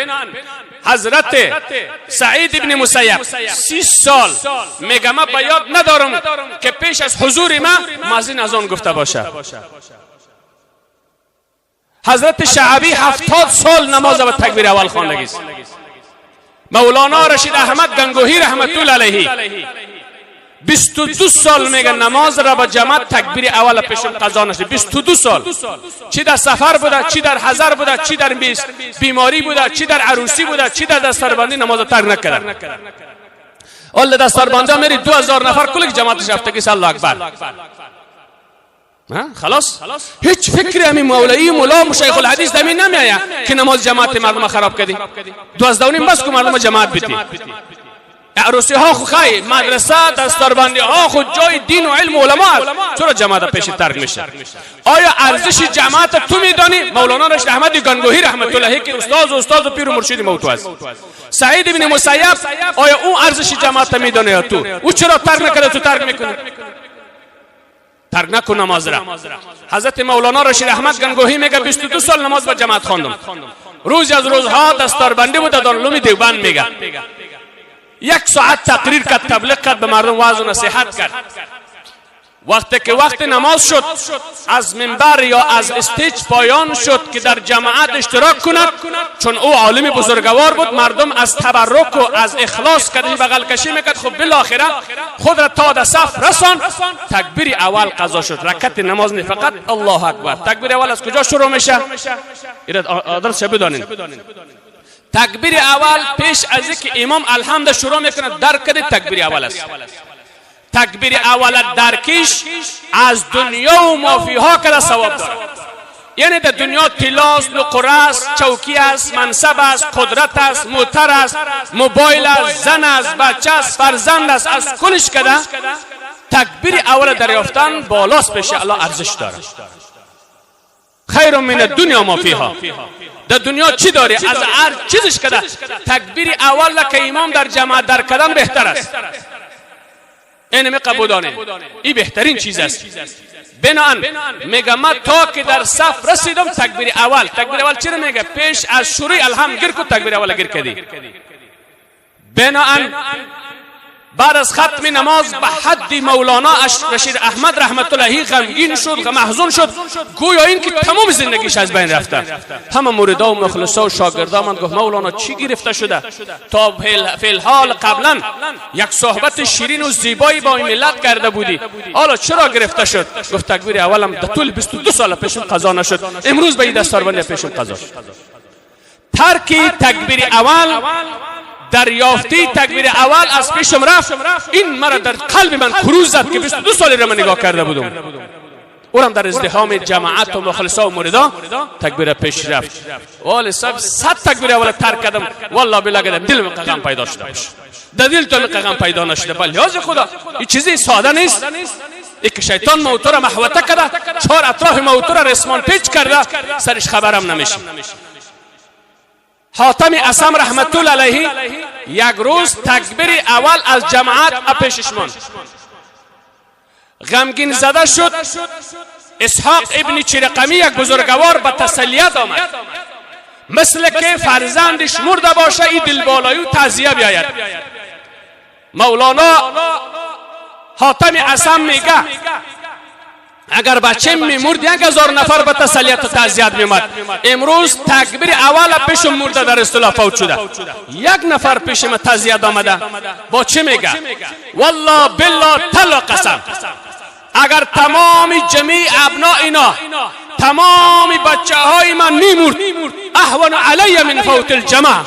حضرت سعید ابن مسیب 30 سال میگه من به یاد ندارم که پیش از حضور من مؤذن از آن گفته باشه. حضرت شعبی 70 سال نماز و تکبیر اول خواندگی است. مولانا رشید احمد گنگوهی رحمت الله علیه 22 سال میگه نماز را با جماعت تکبیر اول پیشم قضا نشه. 22 سال، چی در سفر بوده، چی در حضر بوده، چی در بیماری بوده، چی در عروسی بوده، چی در دستاربندی نماز ترک نکرده. اول دستاربندی میری 2000 نفر کل جماعتش رفتگی الله اکبر. خلاص هیچ فکری همین مولوی مولا شیخ الحدیث دمی نمیآید که نماز جماعت مردم خراب کردی. 12 بس که مردم جماعت بیتی. عروسی ها خو خی، مدرسه دستاربندی ها خود جای دین و علم و علما است. چرا جماعت پیش ترک میشه؟ آیا ارزش جماعت تو میدانی؟ مولانا رشید احمد گنگوهی رحمت الله که استاد و پیر و مرشد موتو است. سعید ابن مسیب آیا او ارزش جماعت میدونه یا تو؟ او چرا ترک نکرده تو ترک میکنی؟ ترک نکن نماز را. حضرت مولانا رشید احمد گنگوهی میگه 22 سال نماز با جماعت خواندم. روز از روزها دستاربندی بود در دارالعلوم دیوبند. میگه 1 ساعت تقریر کرد، تبلیغ کرد، به مردم واعظ و نصیحت کرد. وقتی که وقت نماز شد از منبر یا از استیج پایان شد که در جماعت اشتراک کند، چون او عالم بزرگوار بود مردم از تبرک و از اخلاص کردن بغل کشی میکرد. خب بالاخره خود را تا در صف رسان، تکبیر اول قضا شد. رکعت نماز نه، فقط الله اکبر. تکبیر اول از کجا شروع میشه؟ اینا آدرس چه بدانین. تکبیر اول پیش از اینکه امام الحمد شروع میکنه درک کنید تکبیر اول است. تکبیر اول درکش از دنیا و مافیها کده ثواب داره. یعنی در دنیا طلاست، نقره است، چوکی است، منصب است، قدرت است، موتر است، موبایل است، زن است، بچه است، فرزند است، از کلش کده تکبیر اول دریافتن بالاست پیش الله ارزش داره. خیر من الدنیا ما فیها. در دنیا چی داری؟ از هر چیزش کده تکبیر اول که امام در جماعت در کردن بهتر است. اینمی قبول دانه، این بهترین چیز است. بنان میگه من تا که در صف رسیدم تکبیر اول چرا میگه؟ پیش از شروع الحمد گیر کو تکبیر اول گیر کردی. بنان بعد از ختم نماز به حد مولانا رشید احمد رحمت الله غمگین شد، محزون شد، گویا این که تمام زندگیش از بین رفته. همه مریدا و مخلصا و شاگردا من گفت مولانا چی گرفته شده؟ تا فی الحال قبلا یک صحبت شیرین و زیبایی با این ملت کرده بودی، حالا چرا گرفته شد؟ گفت تکبیر اولم در طول 22 سال پیشم قضا نشد، امروز به این دستاربندی پیشم قضا شد. ترک تکبیر اول، دریافتی تکبیر اول از پیشم رفت، این مرا در قلب من کروز زد که 22 سالی را من نگاه کرده بودم. اونم در ازدحام جماعت و مخلصا و مریدا تکبیر پیش رفت. ولی صد تکبیر اول ترک کردم، والله بالله کردم دل من قغم پیدا شده باشه. در دل تو قغم پیدا نشده. بله یاز خدا این چیزی ساده نیست. یک شیطان موتور محوطه کرده، 4 اطراف موتور رسمان پیچ کرده، سرش خبرم نمیشه. حاتم اسم رحمت الله علیه یک روز تکبیر اول از جماعت پیشش ماند، غمگین زده شد. اسحاق ابن چرقمی یک بزرگوار به تسلیت آمد، مثل که فرزندش مرده باشه این دلبالایی و تعزیه بیاید. مولانا حاتم اسم میگه اگر بچه میمرد 1000 نفر به تسلیت و تعزیت میمد. امروز تکبیر اول پیش مرده در اصطلاح فوت شده، 1 نفر پیش ما تعزیت آمده. با چه میگه؟ والله بالله تلا قسم اگر تمام جمیع ابنا اینا تمام بچه های من میمرد اهون علی من فوت الجماع،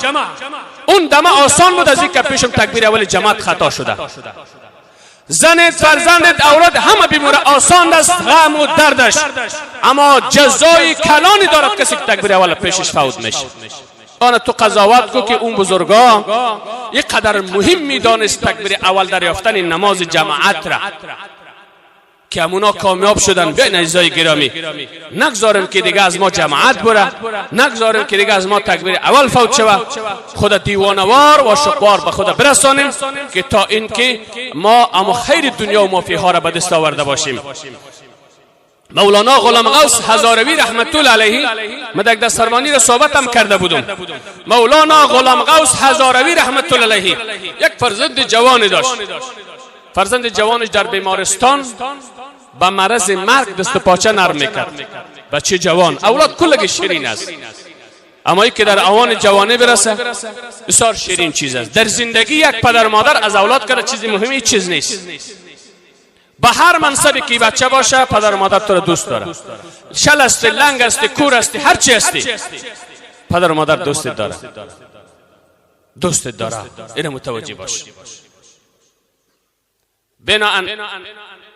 اون دم آسان بود از اینکه پیشم تکبیر اول جماعت خطا شده. زنت، فرزندت، اولاد همه بیموره آسان است غم و دردش، اما جزای کلانی دارد کسی که تکبیر اول پیشش فوت میشه. آن تو قضاوت کو که اون بزرگا یک قدر مهم میدانست تکبیر اول دریافتن نماز جماعت را که همونا کامیاب شدن. بیاین عزیزای گرامی، نگذاریم که دیگه از ما جماعت بره، نگذاریم که دیگه از ما تکبیر اول فوت شوه. خود دیوانوار و شقوار به خود برسانیم که تا اینکه ما اما خیر دنیا و مافی ها را به دست آورده باشیم. مولانا غلام غوث هزاروی رحمت الله علیه، من در دسترمانی را صحبت هم کرده بودم. مولانا غلام غوث هزاروی رحمت الله علیه یک فرزند جوانی داشت. فرزند جوانش در بیمارستان با مرض مرگ دست پاچه نرم میکرد. بچه جوان، اولاد کلگی شیرین است، اما ای که در اوان جوانی برسه بسیار شیرین چیز است. در زندگی یک پدر مادر از اولاد کرده چیزی مهمی چیز نیست. به هر منصبی که بچه باشه پدر مادر تو را دوست داره. شل است، لنگ است، کور است، هر چی هستی، پدر مادر دوست داره، دوست داره. اینو متوجه باش. بناهن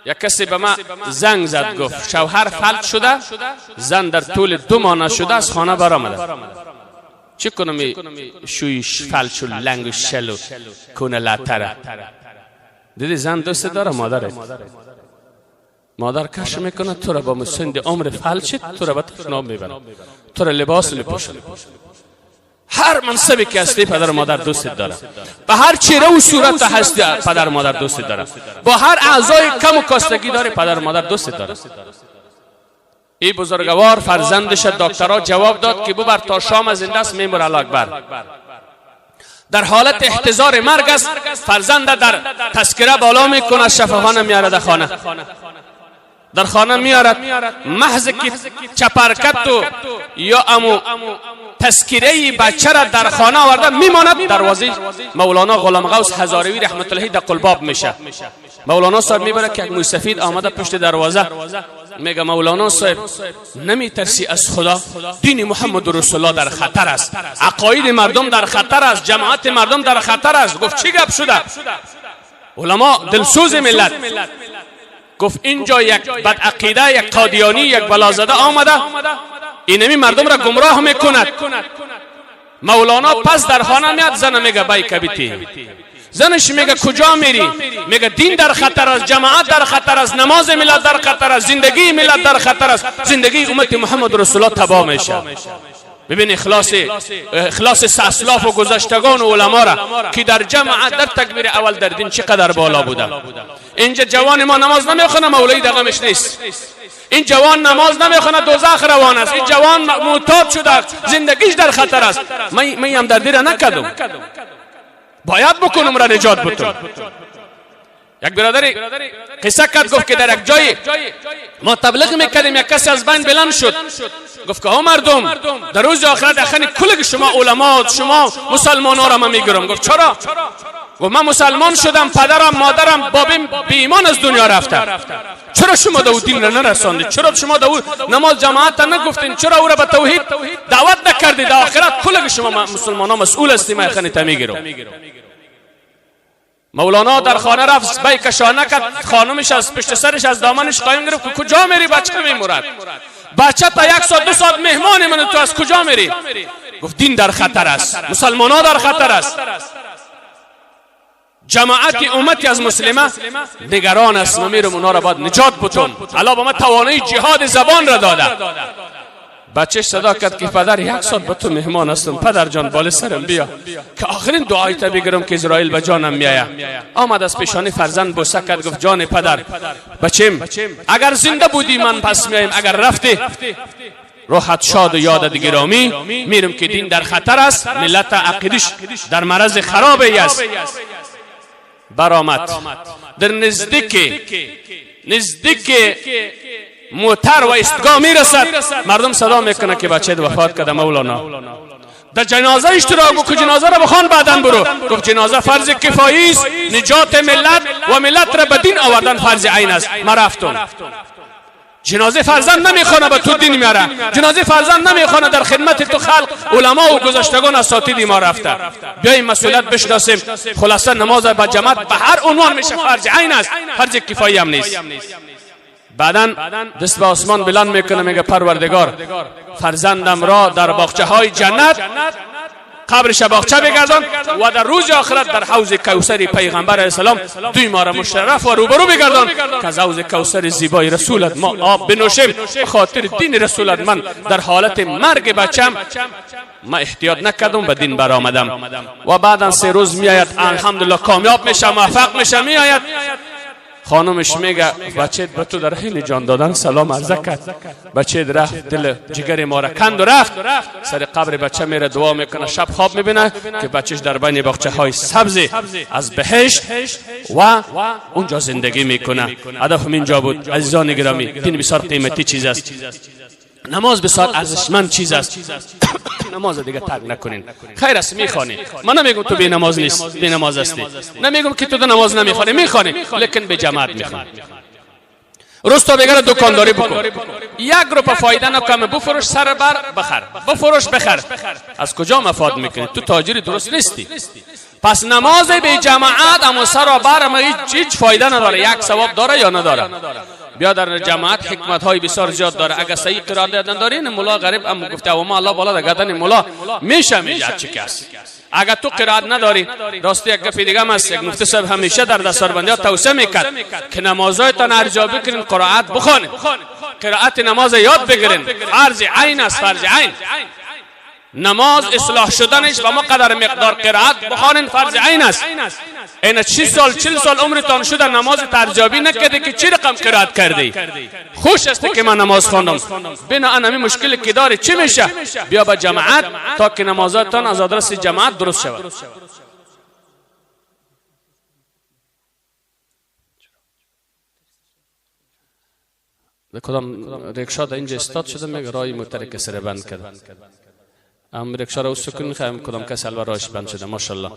یک کسی به ما زنگ زد، گفت شوهر فلج شده، زن در طول 2 ماه نشده از خانه برآمده. چی کنم؟ شویش فلج و لنگ و شل و کونه لطره. دیدی زن دوست داره مادره. مادر کش میکنه تو را با مسند عمر فلج، تو را به تشناب میبره، تو را لباس میپوشه. هر منصبی که هستی پدر مادر دوست داره. به هر چهره و صورت هستی پدر مادر دوست داره. با هر اعضای کم و کاستگی داره پدر مادر دوست داره. این بزرگوار فرزندش دکترها جواب داد که ببر تا شام زنده است، میمور الله اکبر. در حالت احتضار مرگ است. فرزند در تذکره بالا میکنه، شفاخانه میاره در خانه. در خانه میارد، محض که چپرکت و یا امو تذکیره بچه را در خانه آورده میماند، دروازه مولانا غلام غوث هزاروی رحمت الله در قلباب میشه. مولانا صاحب میبره که یک موی سفید آمده پشت دروازه، میگه مولانا صاحب نمیترسی از خدا؟ دین محمد رسول الله در خطر است، عقاید مردم در خطر است، جماعت مردم در خطر است. گفت چی گپ شده؟ علما دلسوز ملت. گفت اینجا یک بدعقیده، یک قادیانی، یک بلازده آمده، اینمی مردم را گمراه میکند. مولانا پس در خانه میاد، زن میگه بای کبیتی. زنش میگه کجا میری؟ میگه دین در خطر است، جماعت در خطر است، نماز ملت در خطر است، زندگی ملت در خطر است، زندگی امت محمد رسول الله تباه میشه. ببین اخلاص اسلاف و گذشتگان و علما را که در جماعت در تکبیر اول در دین چقدر بالا بوده. اینجا جوان ما نماز نمیخونه، مولای دغمش نیست. این جوان نماز نمیخونه، دوزخ روان است. این جوان معتاد شده، زندگیش در خطر است. من هم در دیر نکردم، باید بکنم را نجات بتون. یک برادری قصه کرد، گفت که در یک جای ما تبلیغ میکردیم، یک کسی از بین بلند شد، گفت که ها مردم، در روز آخرت اخنی کل شما علما، شما مسلمان ها را من میگیرم. گفت چرا؟ گفت من مسلمان شدم، پدرم مادرم بابیم بی ایمان از دنیا رفته، چرا شما دو دین را نرساندید؟ چرا شما دو نماز جماعت نگفتین؟ چرا او را به توحید دعوت نکردید؟ در آخرت کل شما مسلمان ها مسئول هستیم. من اخنی تمیگیرم. مولانا در خانه رفت، بای کشانه کرد، خانمش از پشت سرش از دامنش قایم گرفت که کجا میری؟ بچه میمورد. بچه تا 1 ساعت 2 ساعت مهمان من، تو از کجا میری؟ گفت دین در خطر است، مسلمان ها در خطر است، جماعت امتی از مسلمه نگران است. من میرم اونا را باید نجات بتون. الله با من توانایی جهاد زبان را داده. بچهش صدا کرد که پدر 1 ساعت به تو مهمان هستم، پدر جان بالا سرم بیا که آخرین دعای تا بگیرم که اسرائیل به جانم میآید. آمد از پیشانی فرزند بوسه کرد، گفت جان پدر، بچم اگر زنده بودی من پس میایم، اگر رفتی روحت شاد و یادت گرامی. میرم که دین در خطر است، ملت عقیدش در مرض خرابی است. برآمد در نزدیک موتر و استگاه میرسد، مردم صدا میکنه که بچه وفات کرده مولانا. در جنازه اشتراک و که جنازه را بخوان بعدن برو. گفت جنازه فرض کفایی است، نجات ملت و ملت را به دین آوردن فرض عین است. ما رفتم. جنازه فرزند نمیخونه به تو دین میاره، جنازه فرزند نمیخونه در خدمت تو خلق علما و گذشتگان اساتید ما رفته. بیایم مسئولیت بشناسیم. خلاصه نماز با جماعت به هر عنوان میشه فرض عین است، فرض کفایی هم نیست. بعداً دست به آسمان بلند میکنه، میگه پروردگار فرزندم را در باغچه های جنت قبرش باغچه بگردان و در روز آخرت در حوض کوثر پیغمبر علیه السلام دوی ما را مشرف و روبرو بگردان که از حوض کوثر زیبای رسولت ما آب بنوشیم. خاطر دین رسولت من در حالت مرگ بچم ما احتیاط نکردم به دین برآمدم. و بعدا 3 روز میآید، الحمدلله کامیاب میشه، موفق میشه. میآید خانمش میگه بچه‌ت به تو در حین جان دادن سلام عرض کرد، بچه‌ت رفت دل جگر ما را کند و رفت. سر قبر بچه میره دعا میکنه، شب خواب میبینه که بچه‌ش در بین باغچه های سبز از بهشت و اونجا زندگی میکنه. هدفم اینجا بود عزیزان گرامی. دین بسیار قیمتی چیز است، نماز بسیار ارزشمند چیز است. نماز دیگه ترک نکنین. خیر است میخوانی، من نمیگم تو بی نماز نیست، بی نماز هستی، نمیگم که تو نماز نمیخوانی، میخوانی لیکن به جماعت میخوانی. روز تا بگره دکانداری بکن، 1 روپه فایده نکنه، بفروش سر بر بخر، بفروش بخر. از کجا مفاد میکنی؟ تو تاجری درست نیستی. پس نماز به جماعت اما سر و بر اما هیچ فایده نداره. 1 ثواب داره یا نداره؟ بیا در جماعت حکمت های بسیار زیاد داره. اگر صحیح قرائت دادن دارین، مولا غریب هم گفته و ما الله بالا در گردن مولا میشه میجد چی کس. اگر تو قرائت نداری، راستی یک گپ دیگه هم است، یک مفتی صاحب همیشه در دستاربندی ها توصیه میکرد که نمازهایتان ارجاع بکنین، قرائت بخونین، قرائت نماز یاد بگیرین. فرض عین است، فرض عین. نماز اصلاح شدنش و ما قدر مقدار قرائت بخونین فرض عین است. این 30 سال 40 سال عمرتان شده نماز ترجابی نکردی که چی رقم قرائت کردی؟ خوش است که من نماز خواندم. بنا ان همین مشکلی که داری چی میشه؟ بیا با جماعت تا که نمازاتان از آدرس جماعت درست شود. کدام رکشا در اینجا استاد شده، میگه رای مترک سر بند کرد. ام رکشا را سکون خواهم کدام کسی البته راهش بند شده. ماشاءالله.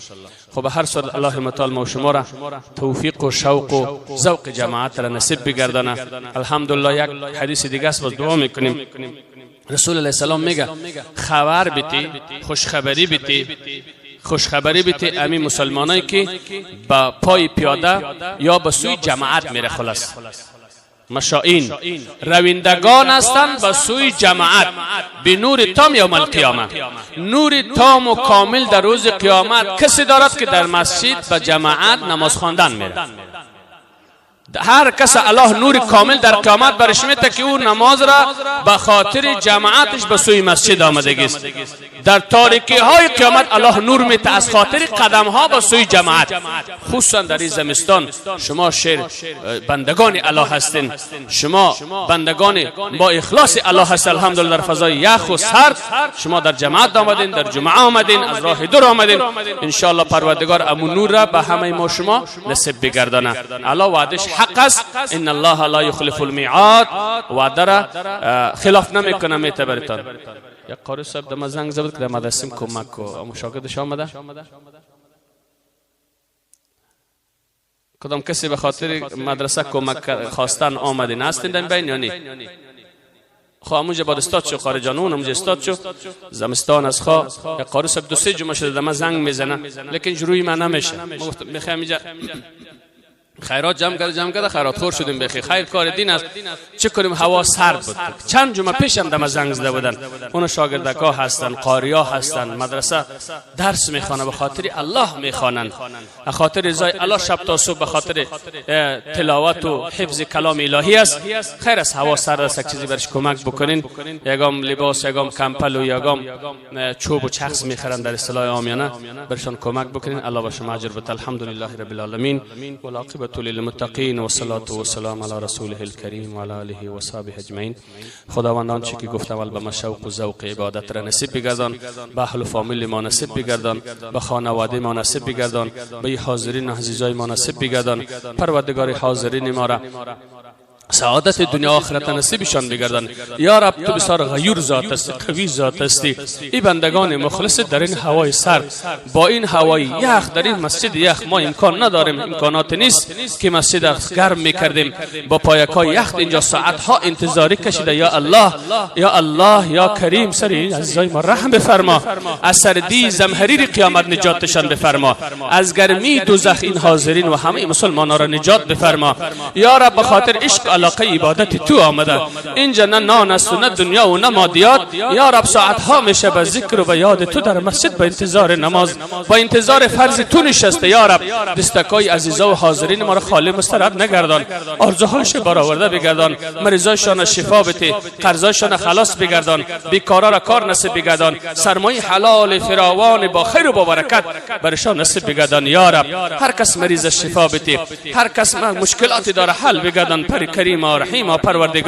خب هر صورت الله متعال ما شما را توفیق و شوق و ذوق جماعت را نصیب بگردانه. الحمدلله. یک حدیث دیگه است، باز دعا میکنیم. رسول الله سلام میگه خبر بیتی، خوشخبری بیتی، خوشخبری بیتی امی مسلمانایی که با پای پیاده یا به سوی جماعت میره. خلاص مشائین رویندگان هستند به سوی جماعت به نور تام یوم القیامه. نور تام و کامل در روز قیامت کسی دارد که در مسجد به جماعت نماز خواندن میره. هر کس الله نور کامل در قیامت برش میده که او نماز را به خاطر جماعتش به سوی مسجد آمدگی است. در تاریکی های قیامت الله نور میده از خاطر قدم ها به سوی جماعت. خصوصا در این زمستان شما بندگان الله هستین، شما بندگان با اخلاص الله هست. الحمدلله در فضای یخ و سرد شما در جماعت آمدین، در جمعه آمدین، از راه دور آمدین. ان شاء الله پروردگار امون نور را به همه ما شما نصیب بگردانه. الله وعدش حق است. ان الله لا یخلف المیعاد. وعده را خلاف نمیکنه. میتبرتان یک قاری صاحب دم زنگ زد که در مدرسه کمک کو مشاگردش آمده. کدام کسی به خاطر مدرسه کمک خواستن آمدین هستین در بین یا نه؟ خب همونجا بعد استاد شو خارجانون همونجا استاد شو زمستان از خوا یک قاری صاحب 2-3 جمعه شده دم زنگ میزنه لیکن روی من نمیشه. میخوام اینجا خیرات جمع کرده خیرات خور شدیم بخیر. خیر کار دین است. چه کنیم؟ هوا سرد بود. چند جمعه پیشم دم زنگ زده بودن. اون شاگردکا هستن، قاریا هستن، مدرسه درس میخوانن، به خاطر الله میخوانن، به خاطر رضای الله شب تا صبح، به خاطر تلاوت و حفظ کلام الهی است. خیر است هوا سرد است، چیزی برش کمک بکنین. یگام لباس، یگام کمپل و یگام چوب و چخس میخرن در اصطلاح عامیانه، برشان کمک بکنین. الله به شما اجر بده. الحمدلله رب العالمین والعاقبة للمتقین و صلات و سلام علی رسوله الکریم و علی آله و صحبه اجمعین. خداوند آنچه که گفتم اول به مشوق و ذوق عبادت را نصیب بگردان، به اهل و فامیل ما نصیب بگردان، به خانواده ما نصیب بگردان، به حاضرین عزیزای ما نصیب بگردان. پروردگار حاضرین ما را سعادت دنیا آخرت نصیبشان بگردان. یا رب تو بسیار غیور ذات هستی، قوی ذات هستی. این بندگان مخلص در این هوای سرد، با این هوای یخ، در این مسجد یخ ما امکان نداریم، امکانات نیست که مسجد گرم میکردیم. با پایکای یخ اینجا ساعت ها انتظاری کشیده. یا الله یا الله یا کریم سر این عزیزای ما رحم بفرما. از سردی زمهریر قیامت نجاتشان بفرما. از گرمی دوزخ این حاضرین و همه مسلمانان را نجات بفرما. یا رب به خاطر عشق علاقه عبادت تو آمده. اینجا نه نان است و نه دنیا و نه مادیات. یا رب ساعتها میشه به ذکر و به یاد تو در مسجد به انتظار نماز، با انتظار فرض تو نشسته. یا رب دستکای عزیزا و حاضرین ما را خالی مسترد نگردان، آرزوهاش برآورده بگردان، مریضاشان شفا بده، قرضاشان خلاص بگردان، بیکارا را کار نصیب بگردان، سرمایه حلال فراوان با خیر و با برکت برشان نصیب بگردان. یا رب هر کس مریض شفا بده، هر کس مشکلاتی داره حل بگردان. پر کریم و رحیم و پروردگار